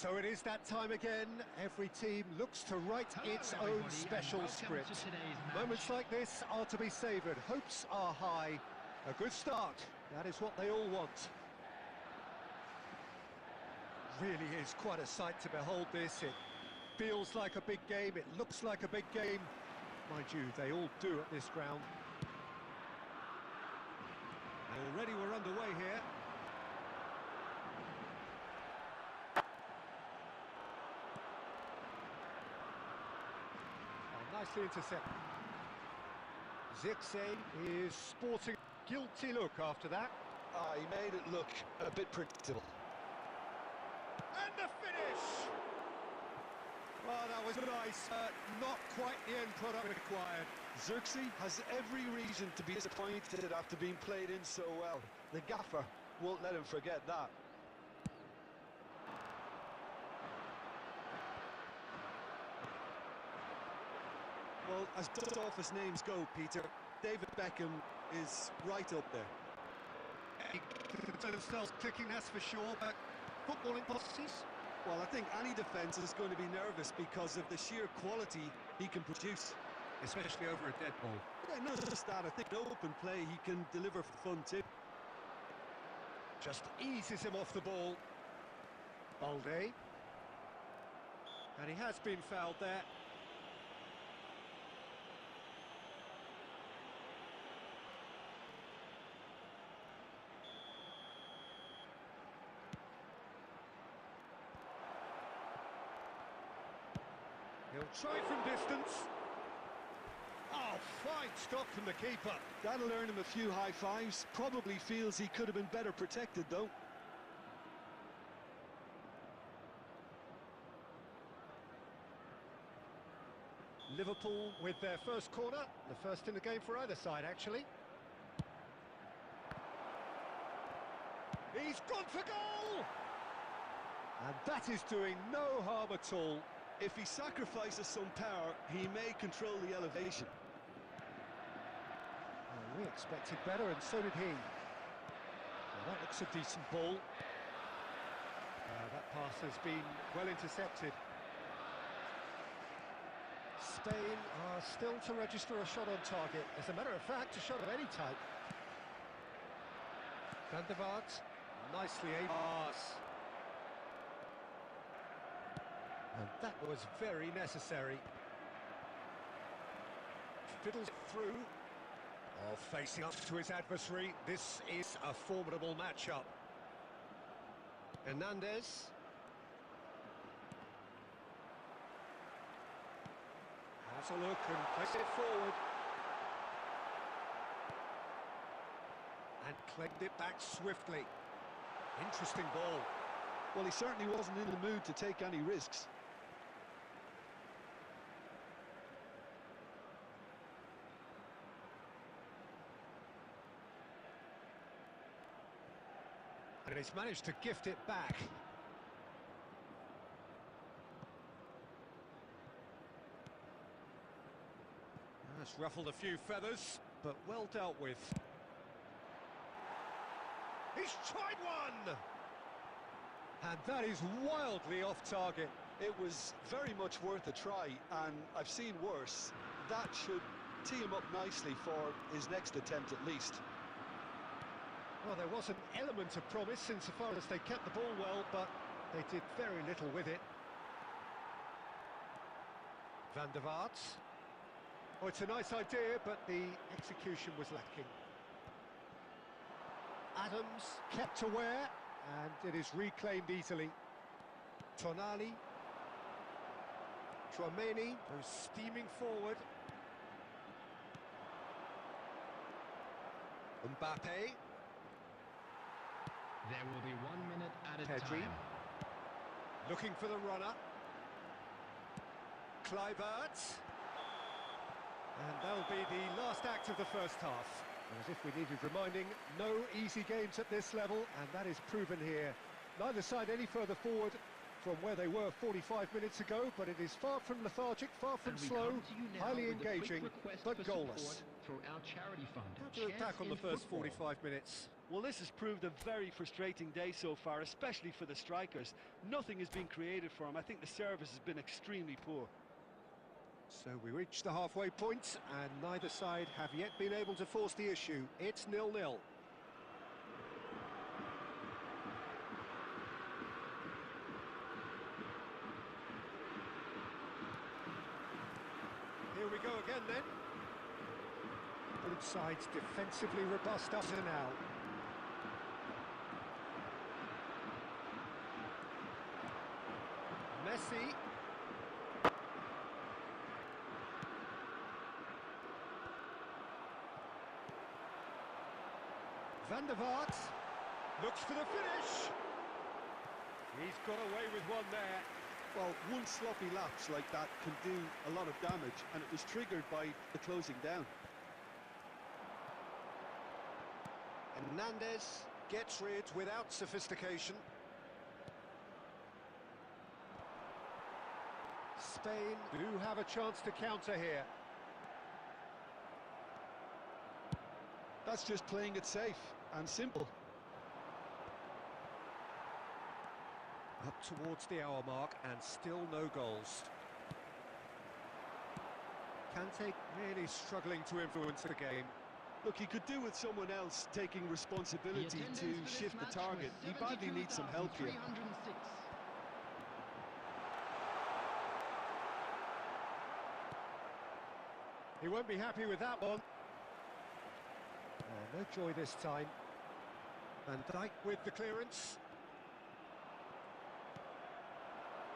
So it is that time again. Every team looks to write its own special script. Moments like this are to be savoured. Hopes are high. A good start. That is what they all want. Really is quite a sight to behold this. It feels like a big game. It looks like a big game. Mind you, they all do at this ground. Already we're underway here. Nicely intercepted. Zirkzee is sporting a guilty look after that. He made it look a bit predictable. And the finish! Well, that was nice. Not quite the end product required. Zirkzee has every reason to be disappointed after being played in so well. The gaffer won't let him forget that. Well, as office names go, Peter, David Beckham is right up there. He themselves clicking, that's for sure, but footballing policies? Well, I think any defence is going to be nervous because of the sheer quality he can produce. Especially over a dead ball. Yeah, not just that, I think in open play he can deliver for fun too. Just eases him off the ball. Balde. And he has been fouled there. He'll try from distance. Oh, fine stop from the keeper. That'll earn him a few high fives. Probably feels he could have been better protected, though. Liverpool with their first corner. The first in the game for either side, actually. He's gone for goal! And that is doing no harm at all. If he sacrifices some power, he may control the elevation. Well, we expected better, and so did he. Well, that looks a decent ball. That pass has been well intercepted. Spain are still to register a shot on target. As a matter of fact, a shot of any type. Van der Vaart, nicely aimed pass. And that was very necessary. Fiddles through. Oh, facing up to his adversary. This is a formidable matchup. Hernandez. Has a look and plays it forward. And claimed it back swiftly. Interesting ball. Well, he certainly wasn't in the mood to take any risks. And he's managed to gift it back. That's ruffled a few feathers, but well dealt with. He's tried one! And that is wildly off target. It was very much worth a try, and I've seen worse. That should tee him up nicely for his next attempt at least. Well, there was an element of promise insofar as they kept the ball well, but they did very little with it. Van der Vaart. Oh, it's a nice idea, but the execution was lacking. Adams kept aware, and it is reclaimed easily. Tonali. Tchouaméni goes steaming forward. Mbappe. There will be 1 minute at a Pedri. time. Looking for the runner. Kluivert. And that'll be the last act of the first half. As if we needed reminding, no easy games at this level, and that is proven here. Neither side any further forward, from where they were 45 minutes ago, but it is far from lethargic, far from slow, highly engaging, but goalless. For our charity fund. How to attack on the first 45 minutes? Well, this has proved a very frustrating day so far, especially for the strikers. Nothing has been created for them. I think the service has been extremely poor. So we reach the halfway point, and neither side have yet been able to force the issue. It's 0-0. Here we go again then. Both sides defensively robust up to now. Messi. Van der Vaart looks for the finish. He's got away with one there. Well, one sloppy lapse like that can do a lot of damage, and it was triggered by the closing down. Hernandez gets rid without sophistication. Spain do have a chance to counter here. That's just playing it safe and simple. Up towards the hour mark and still no goals. Kante really struggling to influence the game. Look, he could do with someone else taking responsibility to shift the target. He badly needs some help here. He won't be happy with that one. No joy this time. Van Dijk with the clearance.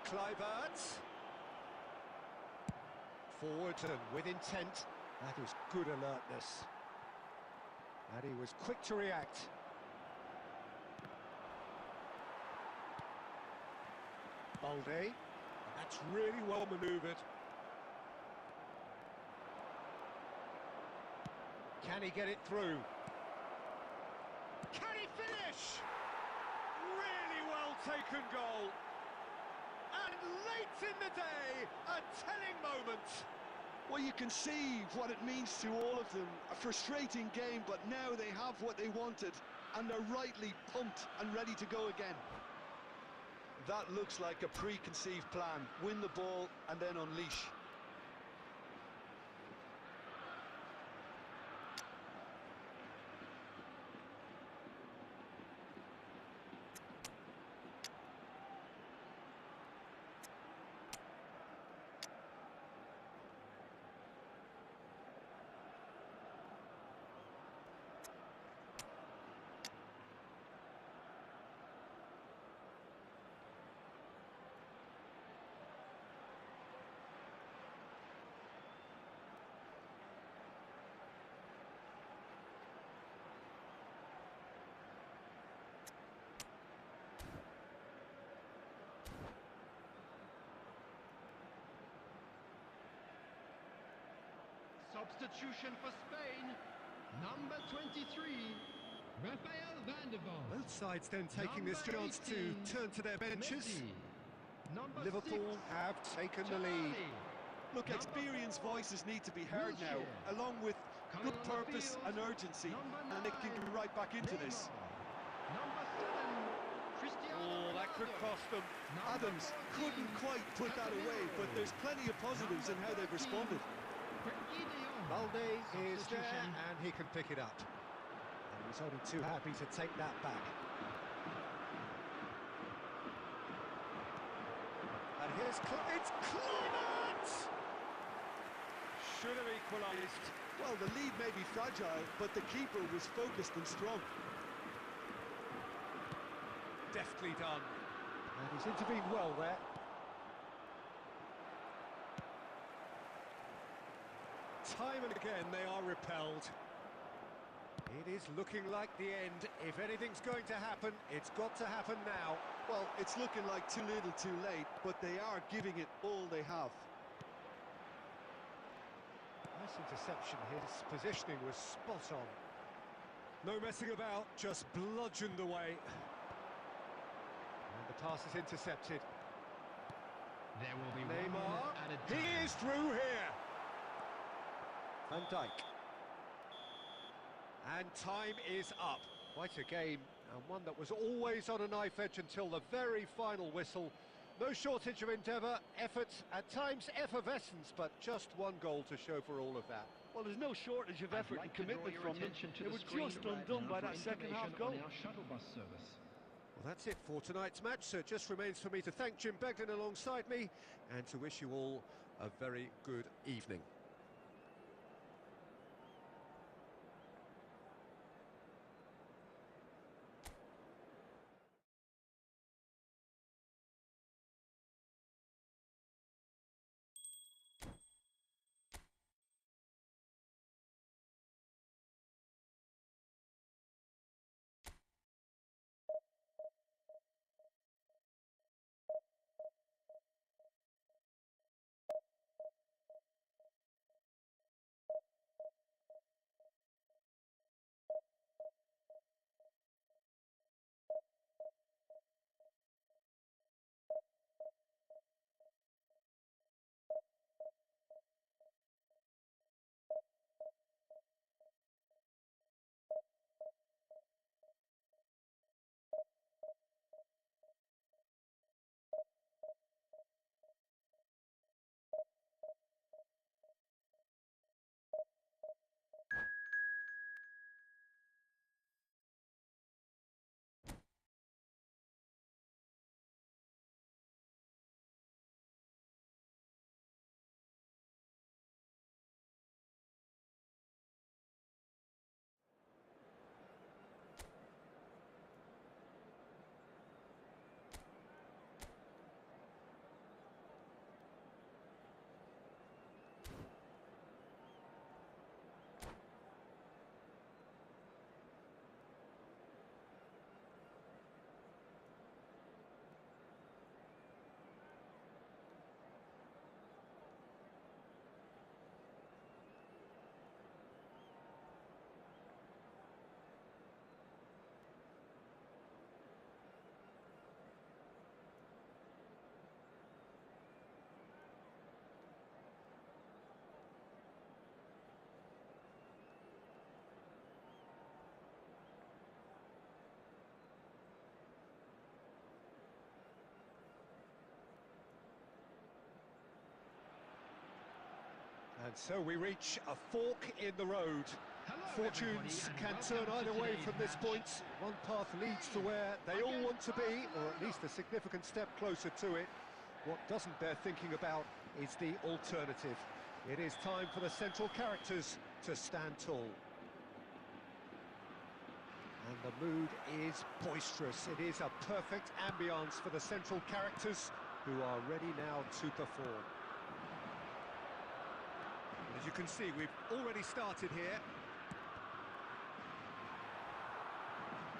Kluivert. Forward and with intent. That is good alertness. And he was quick to react. Balde. That's really well manoeuvred. Can he get it through? Can he finish? Really well taken goal. And late in the day, a telling moment. Well, you can see what it means to all of them. A frustrating game, but now they have what they wanted, and they're rightly pumped and ready to go again. That looks like a preconceived plan. Win the ball and then unleash. Substitution for Spain, number 23, Rafael van der Vaart. Both sides then taking this chance to turn to their benches. Liverpool have taken the lead. Look, experienced voices need to be heard now, along with good purpose and urgency, and they can get right back into this. Oh, that could cost them. Adams couldn't quite put that away, but there's plenty of positives in how they've responded. Balde is there and he can pick it up. And he's only too happy to take that back. And here's it's Kluivert! Should have equalised. Well, the lead may be fragile, but the keeper was focused and strong. Deftly done. And he's intervened well there. Time and again they are repelled. It is looking like the end. If anything's going to happen, it's got to happen now. Well, it's looking like too little too late, but they are giving it all they have. Nice interception. His positioning was spot on. No messing about, just bludgeoned away. And the pass is intercepted. There will be 1 minute Neymar, at a he time. is through here. Van Dijk. And time is up. Quite a game, and one that was always on a knife edge until the very final whistle. No shortage of endeavour, effort, at times effervescence, but just one goal to show for all of that. Well, there's no shortage of effort and commitment from them. It was just undone by that second-half goal. Our shuttle bus service. Well, that's it for tonight's match, so it just remains for me to thank Jim Beglin alongside me and to wish you all a very good evening. And so we reach a fork in the road. Hello, Fortunes everybody, can and turn welcome to either way today's from this match. point. One path leads to where they all want to be, or at least a significant step closer to it. What doesn't bear thinking about is the alternative. It is time for the central characters to stand tall. And the mood is boisterous. It is a perfect ambience for the central characters who are ready now to perform. As you can see, we've already started here.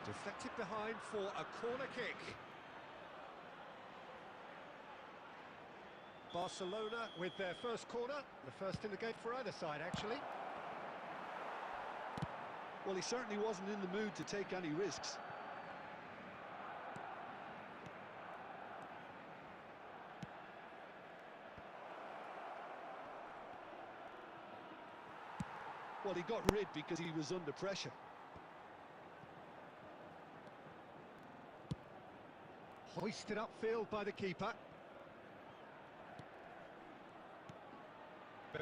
Deflected behind for a corner kick. Barcelona with their first corner, the first in the game for either side, actually. Well, he certainly wasn't in the mood to take any risks. Well, he got rid because he was under pressure. Hoisted upfield by the keeper.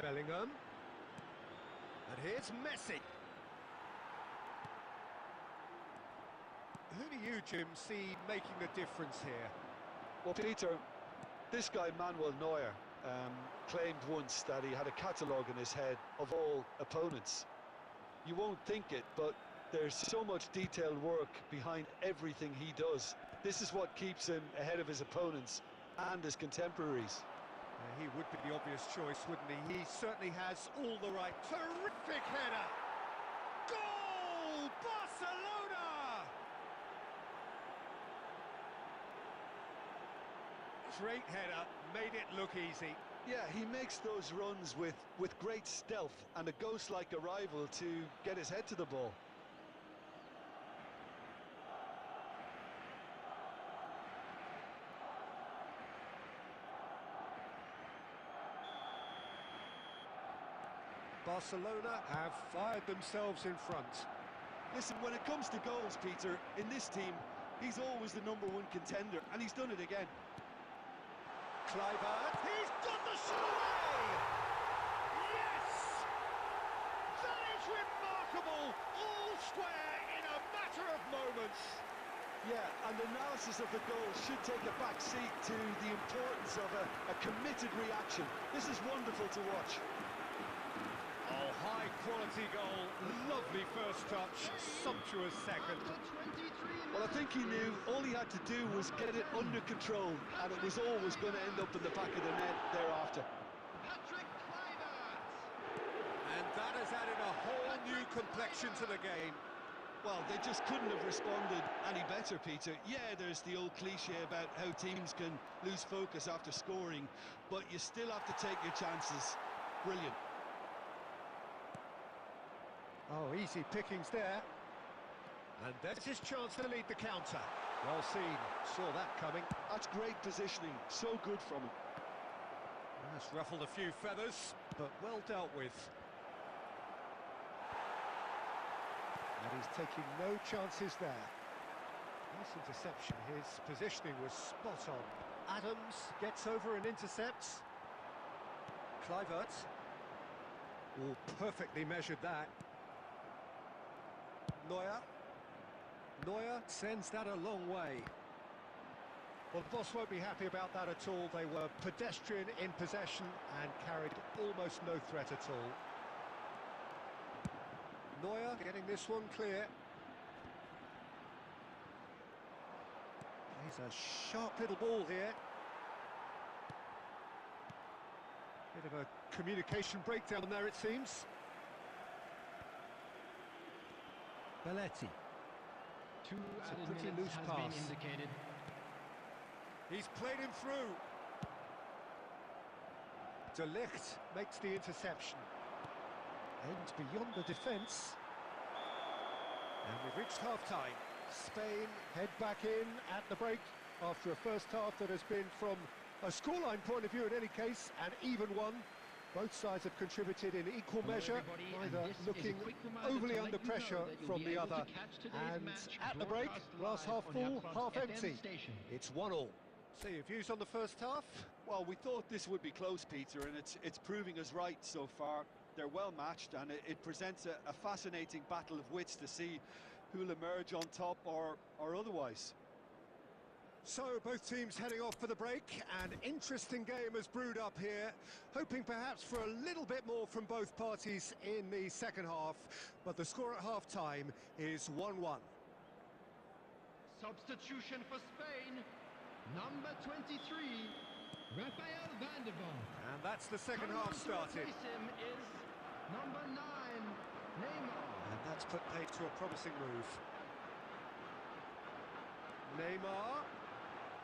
Bellingham. And here's Messi. Who do you, Jim, see making the difference here? Well, Peter, this guy Manuel Neuer claimed once that he had a catalogue in his head of all opponents. You won't think it, but there's so much detailed work behind everything he does. This is what keeps him ahead of his opponents and his contemporaries. He would be the obvious choice, wouldn't he? He certainly has all the right. Terrific header! Goal! Barcelona! Great header, made it look easy. Yeah, he makes those runs with great stealth and a ghost-like arrival to get his head to the ball. Barcelona have fired themselves in front. Listen, when it comes to goals, Peter, in this team, he's always the #1 contender, and he's done it again. Kluivert, he's got the shot away! Yes! That is remarkable! All square in a matter of moments. Yeah, and analysis of the goal should take a back seat to the importance of a committed reaction. This is wonderful to watch. Oh, high-quality goal, lovely first touch, sumptuous second. Well, I think he knew all he had to do was get it under control, and it was always going to end up in the back of the net thereafter. And that has added a whole new complexion to the game. Well, they just couldn't have responded any better, Peter. Yeah, there's the old cliche about how teams can lose focus after scoring, but you still have to take your chances. Brilliant. Oh, easy pickings there. And there's his chance to lead the counter. Well seen, saw that coming. That's great positioning, so good from him. That's ruffled a few feathers, but well dealt with. And he's taking no chances there. Nice interception, his positioning was spot on. Adams gets over and intercepts. Kluivert. Oh, perfectly measured that. Neuer sends that a long way. Well, the boss won't be happy about that at all. They were pedestrian in possession and carried almost no threat at all. Neuer getting this one clear. He's a sharp little ball here. Bit of a communication breakdown there, it seems. Belletti. It's a pretty loose has pass. been indicated. He's played him through. De Ligt makes the interception. And beyond the defence. And we've reached half-time. Spain head back in at the break after a first half that has been, from a scoreline point of view in any case, an even one. Both sides have contributed in equal measure, neither looking overly under pressure from the other. And at the break, glass half full, half empty. It's 1-1. So your views on the first half? Well, we thought this would be close, Peter, and it's proving us right so far. They're well matched, and it presents a fascinating battle of wits to see who'll emerge on top or otherwise. So both teams heading off for the break. An interesting game has brewed up here, hoping perhaps for a little bit more from both parties in the second half, but the score at half-time is 1-1. Substitution for Spain, number 23, Rafael van der Vaart. And that's the second half started. Replace him is number 9, Neymar. And that's put paid to a promising move. Neymar.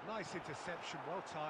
Nice interception, well timed.